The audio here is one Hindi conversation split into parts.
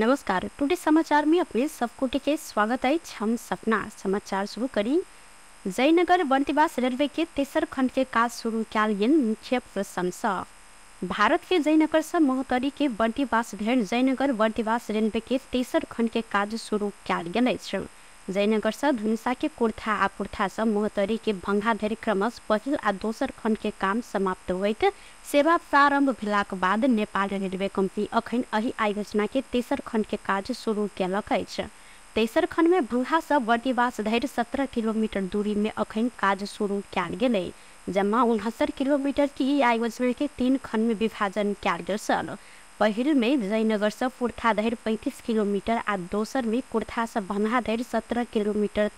नमस्कार। टुडे समाचार में अपने सबकोटि के स्वागत है। हम सपना समाचार शुरू करी। जयनगर बंटीवास रेलवे के तेसर खंड के काज शुरू किया गेल मुख्य प्रशंसा। भारत के जयनगर से महोत्तरी के बंटीवास धरि जयनगर बंटीवास रेलवे के तेसर खंड के काज शुरू किया गेल अछि। जयनगर से धनुषा के कुर्था आ कुर्था से महोत्तरी के भंगा धरि क्रमश पहिल आ दोसर खंड के काम समाप्त होइत सेवा प्रारंभ भेलाक बाद नेपाल रेलवे कंपनी अखन एहि आयोजना के तेसर खंड के काज शुरू केलक अछि। तेसर खंड में भंगा से बंटीवास धरि 17 किलोमीटर दूरी में अखन काज शुरू किया गेल। जमा 69 किलोमीटर की आयोजना के 3 खंड में विभाजन किया गेल छल। पहिल में जयनगर से कुर्था धरि 35 किलोमीटर आ दोसर में कुर्था से भंगा धरि 17 किलोमीटर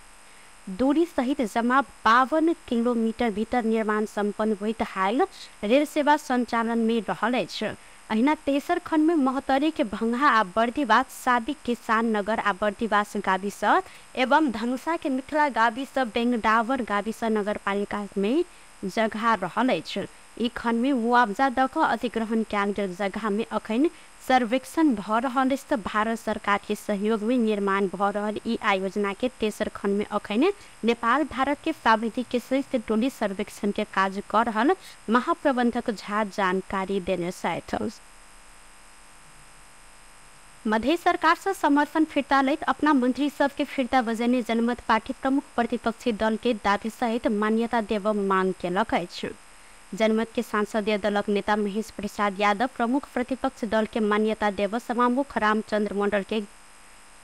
दूरी सहित जमा 52 किलोमीटर भीतर निर्माण संपन्न होइत हाल रेल सेवा संचालन में रहल अछि। अहिना तेसर खंड में महोत्तरी के भंगा आ बर्दीवास साबिक किसान नगर आ बर्दीवास गाविस एवं धनुषा के मिथिला गाविस बेंगडावर गाविस नगर पालिका में जगह रहल अछि। ई खंड में मुआवजा द क अधिग्रहण कयल गेल जगह में अखन सर्वेक्षण भ रहल अछि। भारत सरकार के सहयोग में निर्माण भ रहल ई आयोजना के तेसर खंड में अखन नेपाल भारत के प्राविधिक के संयुक्त टोली सर्वेक्षण के काज कर रहल महाप्रबंधक झा जानकारी देने छथि। मध्य सरकार से समर्थन फिरता लैत अपना मंत्री सब के फिरता बजेने जनमत पार्टी प्रमुख प्रतिपक्षी दल के दावी सहित मान्यता देव मांग केलक अछि। जनमत के सांसदीय दलक नेता महेश प्रसाद यादव प्रमुख प्रतिपक्ष दल के मान्यता देव सभामुख रामचंद्र मंडल के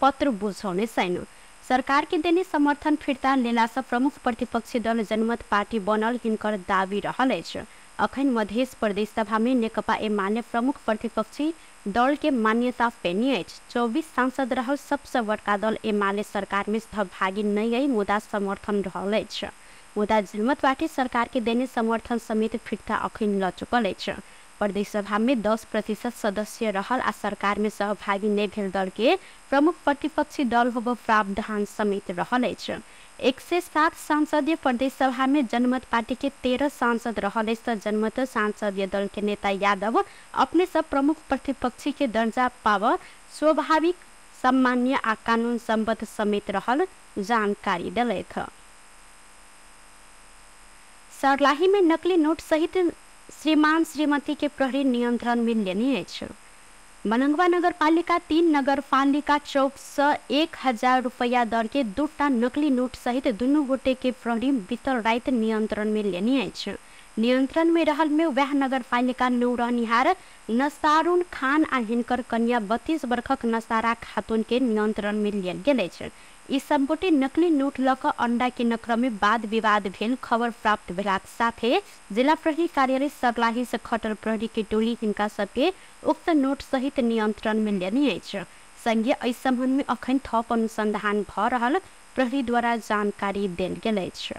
पत्र बुझौने छैन। सरकार के देने समर्थन फिरता लेला से प्रमुख प्रतिपक्षी दल जनमत पार्टी बनल हिनकर दावी रहल अछि। अखन मध्य प्रदेश सभा में नेकपा एमाले प्रमुख प्रतिपक्षी दल के मान्यता पेनी अछि। 24 सांसद रहल सबसे बड़का दल एमाले सरकार में सहभागी नहीं है, मुदा समर्थन रहल अछि। मुदा जनमत पार्टी सरकार के देने समर्थन समेत फिरता अखन ल चुकल अछि। प्रदेश सभा में 10% सदस्य रहल आ सरकार में सहभागी नहीं भेल दल के प्रमुख प्रतिपक्षी दल होब प्रावधान समेत रहल अछि। 107 सांसदीय प्रदेश सभा में जनमत पार्टी के 13 सांसद रहल अछि। जनमत सांसदीय दल के नेता यादव अपने सब प्रमुख प्रतिपक्षी के दर्जा पाव स्वाभाविक सम्मान्य आ कानून सम्बद्ध समेत रहल जानकारी दिलैथ। सर्लाही में नकली नोट सहित श्रीमान श्रीमती के प्रहरी नियंत्रण में लेने अछि। मनंगवा नगर पालिका 3 नगर पालिका चौक से 1000 रुपया दर के 2टा नकली नोट सहित दुनू गोटे के प्रहरी बीतल रात नियंत्रण में लेने अछि। नियंत्रण में रहल में वह नगर पालिका नौरहनिहार नसारुन खान आ हिनकर कन्या 32 वर्षक नसारा खातून के नियंत्रण में लेल गेल अछि। ई सब गोटे नकली नोट लक अंडा के नक्रम में वाद विवाद भेल खबर प्राप्त भेलाक साथे जिला प्रहरी कार्यालय सर्लाही से खटल प्रहरी के टोली हिनका सबके उक्त नोट सहित नियंत्रण में लेने अछि। संघीय एहि संबंध में अखन थप अनुसंधान भ रहल प्रहरी द्वारा जानकारी देल गेल अछि।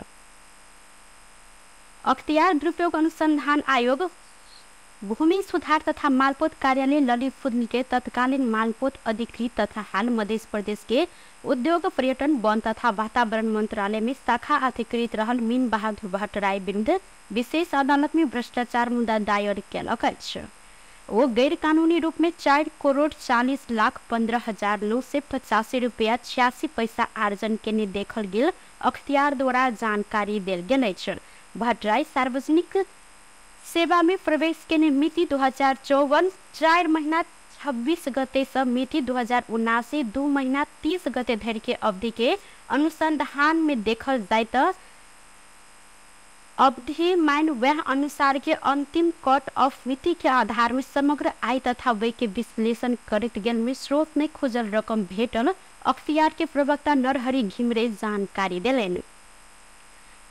अख्तियार दुरुपयोग अनुसंधान आयोग भूमि सुधार तथा मालपोत कार्यालय ललितपुर के तत्कालीन मालपोत अधिकृत तथा हाल मध्य प्रदेश के उद्योग पर्यटन वन तथा वातावरण मंत्रालय में शाखा अधिकृत रहल मीन बहादुर भट्टराय विरुद्ध विशेष अदालत में भ्रष्टाचार मुद्दा दायर केलक अछि। वो गैर कानूनी रूप में 4,40,15,985 रुपया 86 पैसा आर्जन के देखल गेल अख्तियार द्वारा जानकारी देल गेल अछि। भट्टराय सार्वजनिक सेवा में प्रवेश के मिति 2054 4 महीना 26 गते से मिति 2079 2 महीना 30 गते धरि के अवधि के अनुसंधान में देखल जाय त अवधि मान वह अनुसार के अंतिम कट ऑफ मिति के आधार में समग्र आय तथा व्यय के विश्लेषण करत गेल में स्रोत में खोजल रकम भेटल अख्तियार के प्रवक्ता नरहरि घिमरे जानकारी देलेन।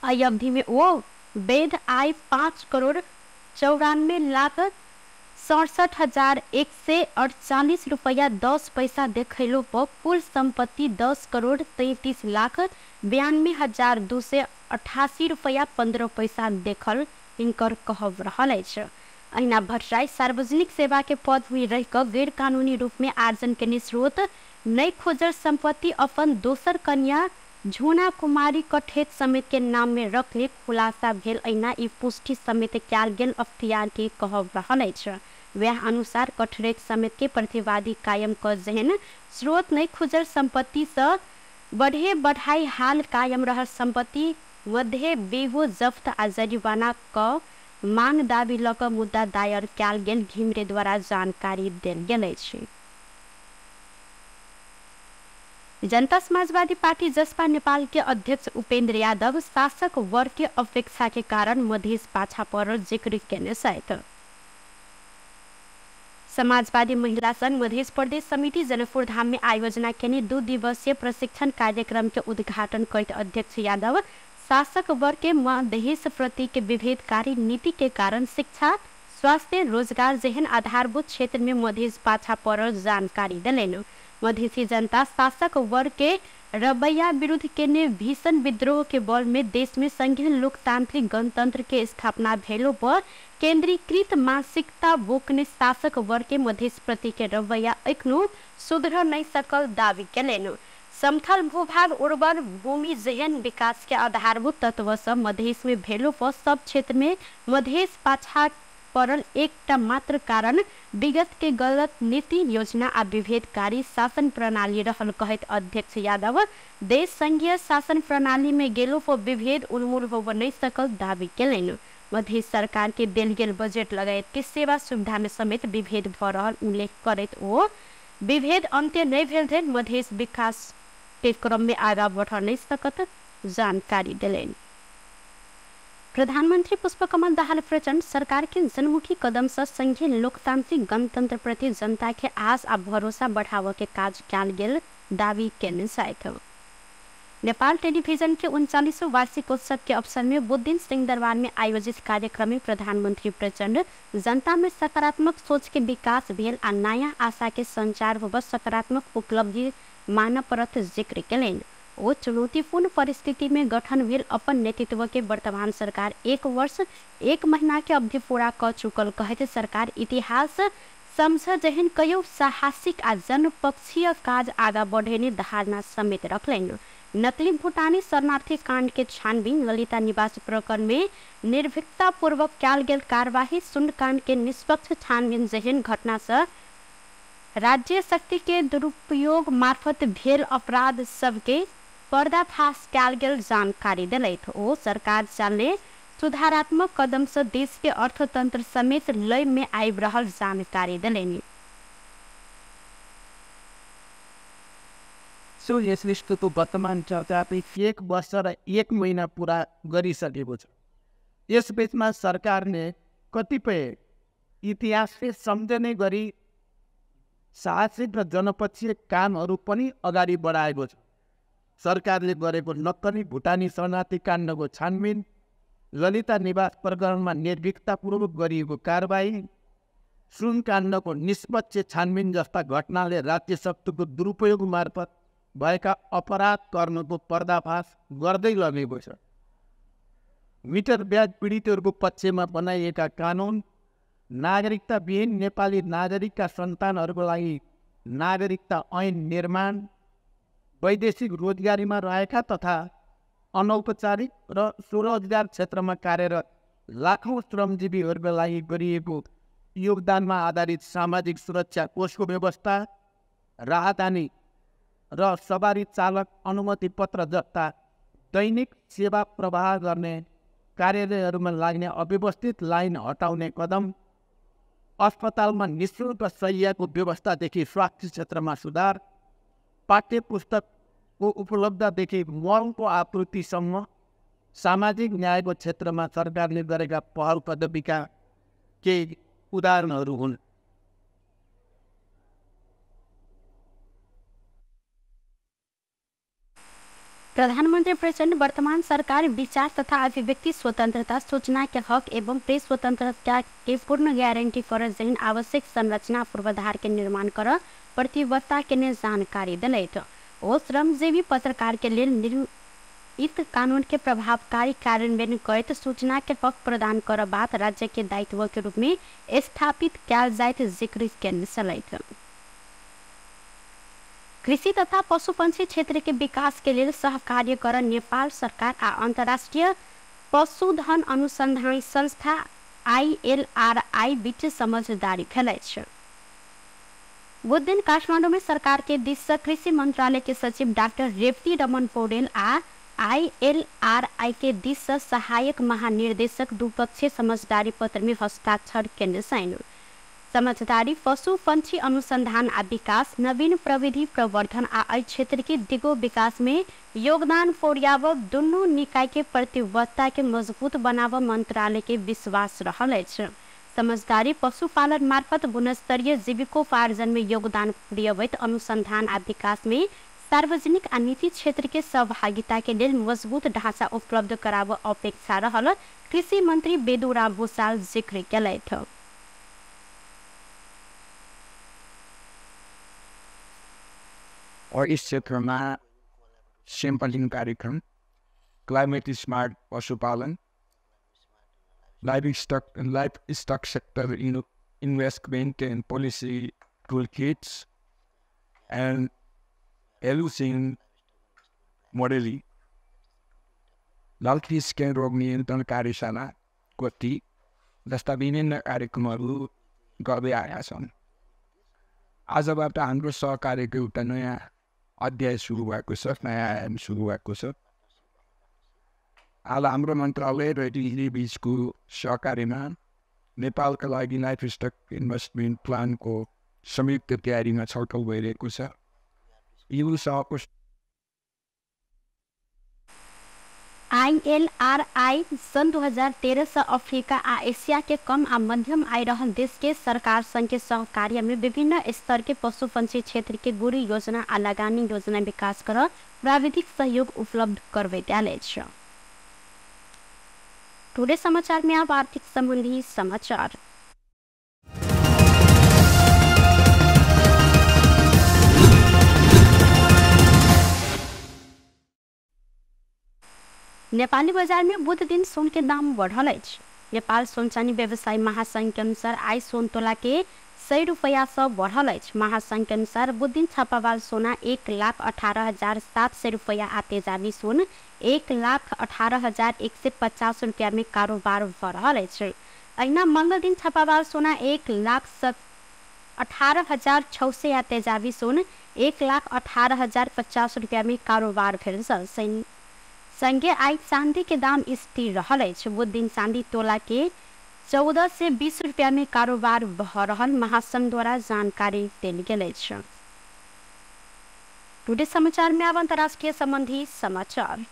आई अवधि में वो वैध आय 5,67,67,148 रुपया 10 पैसा देखलो पर कुल संपत्ति 10,33,92,288 रुपया 15 पैसा देखल इनकर कहब रहल अछि। अहिना भट्टराय सार्वजनिक सेवा के पद हुई रह कर गैर कानूनी रूप में आर्जन के स्रोत नई खोजल संपत्ति अपन दोसर कन्या झूना कुमारी कठेत समेत के नाम में रखले खुलासा भेल। अहिना ई पुष्टि समेत कयल गेल अख्तियार के कहब रहल अछि वह अनुसार कठरेट समेत के प्रतिवादी कायम क जहन स्रोत नहीं खुजल संपत्ति से बढ़े बढ़ाई हाल कायम रह संपत्ति मध्य बेहो जफ्त आ जरिवाना क मांग दाबी लक मुद्दा दायर कयल गेल घिमरे द्वारा जानकारी देल गेल अछि। जनता समाजवादी पार्टी जसपा नेपाल के अध्यक्ष उपेंद्र यादव शासक वर्ग के अपेक्षा के कारण मधेश पाछा पड़ल जिक्र केने साथ समाजवादी महिला संघ मध्य प्रदेश समिति जनकपुर धाम में आयोजना केने 2 दिवसीय प्रशिक्षण कार्यक्रम के उद्घाटन करते अध्यक्ष यादव शासक वर्ग के मधेश प्रति के विभेदकारी नीति के कारण शिक्षा स्वास्थ्य रोजगार जहन आधारभूत क्षेत्र में मधेश पाछा पड़ल जानकारी दिलेन। मधेसी जनता शासक वर्ग के रवैया विरुद्ध केने भीषण विद्रोह के बल में देश में संघीय लोकतांत्रिक गणतंत्र के स्थापना भेलो पर केंद्रीकृत मानसिकता बोकने शासक वर्ग के मधेश प्रति के रवैया एखनो सुधर नहीं सकल दावी केलेन। समथल भूभाग उर्वर भूमि जहन विकास के आधारभूत तत्व से मधेश में भेलो पर सब क्षेत्र में मधेश पाछा पड़ल एकटा मात्र कारण विगत के गलत नीति योजना आ विभेदकारी शासन प्रणाली रहल कहत अध्यक्ष यादव देश संघीय शासन प्रणाली में गेलो पर विभेद उन्मूल होब नहीं सकल दावी केलेन। मधेश सरकार के देल गेल बजट लगायत के सेवा सुविधा में समेत विभेद भ रहल उल्लेख करत ओ विभेद अंत्य नहीं भेल धरि मधेश विकास के क्रम में आगा बढ़ नहीं सकत जानकारी दिलेन। प्रधानमंत्री पुष्पकमल दाहाल प्रचंड सरकार के जनमुखी कदम से संघीय लोकतांत्रिक गणतंत्र प्रति जनता के आस आ भरोसा बढ़ाव के काज कयल गेल दावी केने साथ नेपाल टेलीविजन के 39वां वार्षिकोत्सव के अवसर में बुध सिंहदरबार में आयोजित कार्यक्रम में प्रधानमंत्री प्रचंड जनता में सकारात्मक सोच के विकास भेल आ नया आशा के संचार होब सकारात्मक उपलब्धि मानव परत जिक्र केलेन। ओ चुनौतीपूर्ण परिस्थिति में गठन भेल अपन नेतृत्व के वर्तमान सरकार 1 वर्ष 1 महीना के अवधि पूरा कर चुकल कहते सरकार इतिहास समझ जहन कयो साहसिक आ जनपक्षीय काज आगा बढ़ेने धारणा समेत रखलेन। नकली भूटानी शरणार्थी कांड के छानबीन ललिता निवास प्रकरण में निर्भीकता पूर्वक कयल गेल कार्यवाही सुंड कांड के निष्पक्ष छानबीन जहन घटना से राज्य शक्ति के दुरुपयोग मार्फत भेल अपराध सबके पर्दाफाश कयल गेल जानकारी दिलैथ। ओ सरकार चलने सुधारात्मक कदम से देश के अर्थतंत्र समेत लय में आबि रहल जानकारी दिलेनी। यसको वर्तमान चर्चा 1 वर्ष र 1 महीना पूरा गरिसकेको छ। यस बीचमा सरकारले कतिपय इतिहासले सम्झने गरी साहसिक र जनपक्षीय कामहरू पनि अगाडि बढाएको छ। सरकारले गरेको नक्कली भुटानी शरणार्थी काण्डको छानबिन, ललिता निवास प्रकरणमा निर्भीकतापूर्वक गरिएको कारबाही, सुन काण्डको निष्पक्ष छानबिन जस्ता घटनाले राज्य शक्तिको दुरुपयोग मार्फत भएका अपराध गर्नको पर्दाफाश गर्दै लगेको छ। मिटर ब्याज पीडितहरूको पक्षमा बनाइएका कानुन, नागरिकता विहीन नेपाली नागरिकका सन्तानहरूको लागि नागरिकता ऐन निर्माण, वैदेशिक रोजगारीमा रहेका तथा अनौपचारिक र स्वरोजगार क्षेत्रमा कार्यरत लाखौं श्रमजीवीहरूको लागि गरिएको योगदानमा आधारित सामाजिक सुरक्षा कोषको व्यवस्था, राहदानी र सवारी चालक अनुमति पत्र जस्ता दैनिक सेवा प्रवाह गर्ने कार्यालयहरूमा लाग्ने अव्यवस्थित लाइन हटाउने कदम, अस्पतालमा निःशुल्क शय्याको व्यवस्थादेखि स्वास्थ्य क्षेत्रमा सुधार, पाठ्य पुस्तकको उपलब्धतादेखि मलको आपूर्तिसम्म सामाजिक न्यायको क्षेत्रमा सरकारले गरेका पहल कदमीका केही उदाहरणहरू हुन्। प्रधानमंत्री प्रचंड वर्तमान सरकार विचार तथा अभिव्यक्ति स्वतंत्रता, सूचना के हक एवं प्रेस स्वतंत्रता के पूर्ण गारंटी कर जैन आवश्यक संरचना पूर्वाधार के निर्माण कर प्रतिबद्धता के ने जानकारी दिलैथ। ओ श्रमजीवी पत्रकार के लिए निर्मित कानून के प्रभावकारी कार्यान्वयन करत सूचना के हक प्रदान कर बात राज्य के दायित्व के रूप में स्थापित कयल जाइत जिक्र केने चलैथ। कृषि तथा पशुपक्षी क्षेत्र के विकास के लिए सहकार्य कर नेपाल सरकार आ अंतर्राष्ट्रीय पशुधन अनुसंधान संस्था ILRI बीच समझदारी भेलै छै। बुध दिन काठमांडू में सरकार के दिश से कृषि मंत्रालय के सचिव डॉक्टर रेवती रमन पौडेल आ ILRI के दिश से सहायक महानिर्देशक द्विपक्षीय समझदारी पत्र में हस्ताक्षर केने छन्। समझदारी पशु पंछी अनुसंधान आ विकास, नवीन प्रविधि प्रवर्धन आ एहि क्षेत्र के दिगो विकास में योगदान पुर्याब दुनू निकाय के प्रतिबद्धता के मजबूत बनाब मंत्रालय के विश्वास रहल अछि। समझदारी पशुपालन मार्फत गुणस्तरीय जीविकोपार्जन में योगदान पुर्याबैत अनुसंधान आ विकास में सार्वजनिक आ निजी क्षेत्र के सहभागिता के लिए मजबूत ढांचा उपलब्ध कराब अपेक्षा रहल कृषि मंत्री बेदुराम भूषाल जिक्र केलथि। और इस क्षेत्र में सैंपलिंग कार्यक्रम, क्लाइमेट स्मार्ट पशुपालन, live stock sector investment and policy toolkits, and एलुसिन मोडेलिंग, लालखी स्कैन रोग नियन्त्रण कार्यशाला कति जस्ता विभिन्न कार्यक्रमहरू गर्दै आएका छन्। आजबाट हाम्रो सहकार्यको एउटा नयाँ अध्याय सुरु भएको छ, नयाँ आयाम सुरु भएको छ। आज हाम्रो मन्त्रालय र डिग्री बीचको सहकार्यमा नेपालका लागि लाइफ स्टक इन्भेस्टमेन्ट प्लानको संयुक्त तयारीमा छलफल भइरहेको छ। यो सहको ILRI सन 2013 से अफ्रीका आ एशिया के कम आ मध्यम आय रहल देश के सरकार संघ के सहकार्य में विभिन्न स्तर के पशु पंछी क्षेत्र के गुरी योजना आ लगानी योजना विकास कर प्राविधिक सहयोग उपलब्ध करबैत आयल अछि। टुडे समाचार में अब आर्थिक संबंधी समाचार। नेपाली बाजार में बुध दिन सोन के दाम बढ़ल अछि। नेपाल सोनचानी व्यवसायी महासंघ के अनुसार आई सोन तोला के 100 रुपया से बढ़ल अछि। महासंघ के अनुसार बुध दिन छापावाल सोना 1,18,700 रुपया आ तेजाबी सोन 1,18,150 रुपया में कारोबार भ रहल अछि। अहिना मंगल दिन छापावाल सोना 1,18,600 आ तेजाबी सोन 1,18,050 रुपया में कारोबार भेल अछि। संगे आई चांदी के दाम स्थिर रहल अछि। बुध दिन चांदी तोला के 14 से 20 रुपया में कारोबार भ रहल महासंघ द्वारा जानकारी देल गेल अछि। टुडे समाचार में अब अंतर्राष्ट्रीय संबंधी समाचार।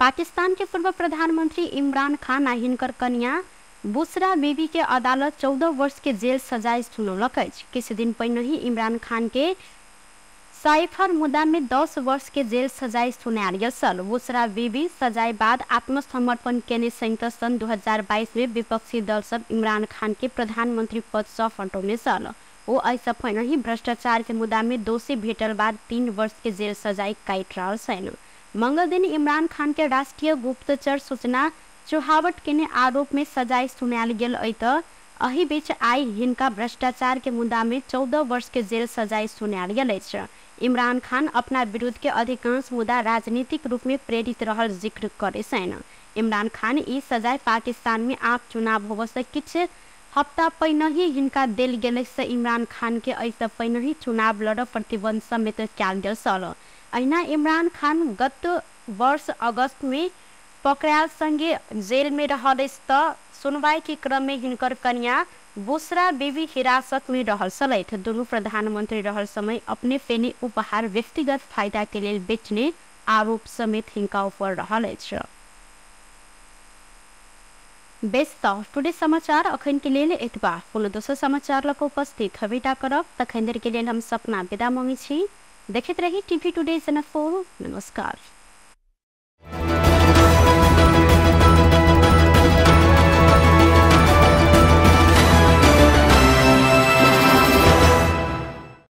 पाकिस्तान के पूर्व प्रधानमंत्री इमरान खान आ हिनकर कन्या बुशरा बीबी के अदालत 14 वर्ष के जेल सजाए सुनौलक अछि। किछु दिन पहिने ही इमरान खान के साइफर मुद्दा में 10 वर्ष के जेल सजाए सुनायल गेल छल। बुशरा बीबी सजाए बाद आत्मसमर्पण केने संयुक्त सन 2022 में विपक्षी दल सब इमरान खान के प्रधानमंत्री पद से हटौने छल। वो ऐसा पहिने ही भ्रष्टाचार के मुद्दा में दोषी भेटल बाद 3 वर्ष के जेल सजाए काटि रहल छल। मंगल दिन इमरान खान के राष्ट्रीय गुप्तचर सूचना चोहावट केने आरोप में सजाए सुनायल गेल अछि। एहि बीच आई हिनका भ्रष्टाचार के मुद्दा में 14 वर्ष के जेल सजाए सुनायल गेल अछि। इमरान खान अपना विरुद्ध के अधिकांश मुद्दा राजनीतिक रूप में प्रेरित रहल जिक्र करे छन्। इमरान खान ई सजाए पाकिस्तान में आम चुनाव होबे से किछु हफ्ता पहिने ही हिनका देल गेल से इमरान खान के ऐसा पहिने ही चुनाव लड़ प्रतिबंध समेत कयल गेल छल। अहिना इमरान खान गत वर्ष अगस्त में पकड़ायल संगे जेल में रहल त सुनवाई के क्रम में हिनकर कन्या बुशरा बीबी हिरासत में रहल छलथि। दोनों प्रधानमंत्री रहल समय अपने पेनी उपहार व्यक्तिगत फायदा के लिए बेचने आरोप समेत हिनका ऊपर रहल अछि। बेस्त टुडे समाचार अखन के लिए एतबा। पुनः दोसर समाचार लक उपस्थित हवेटा करब तखन देर के लिए हम सपना विदा मांगे छी। देखते रही टीवी टुडे चैनल 4। नमस्कार।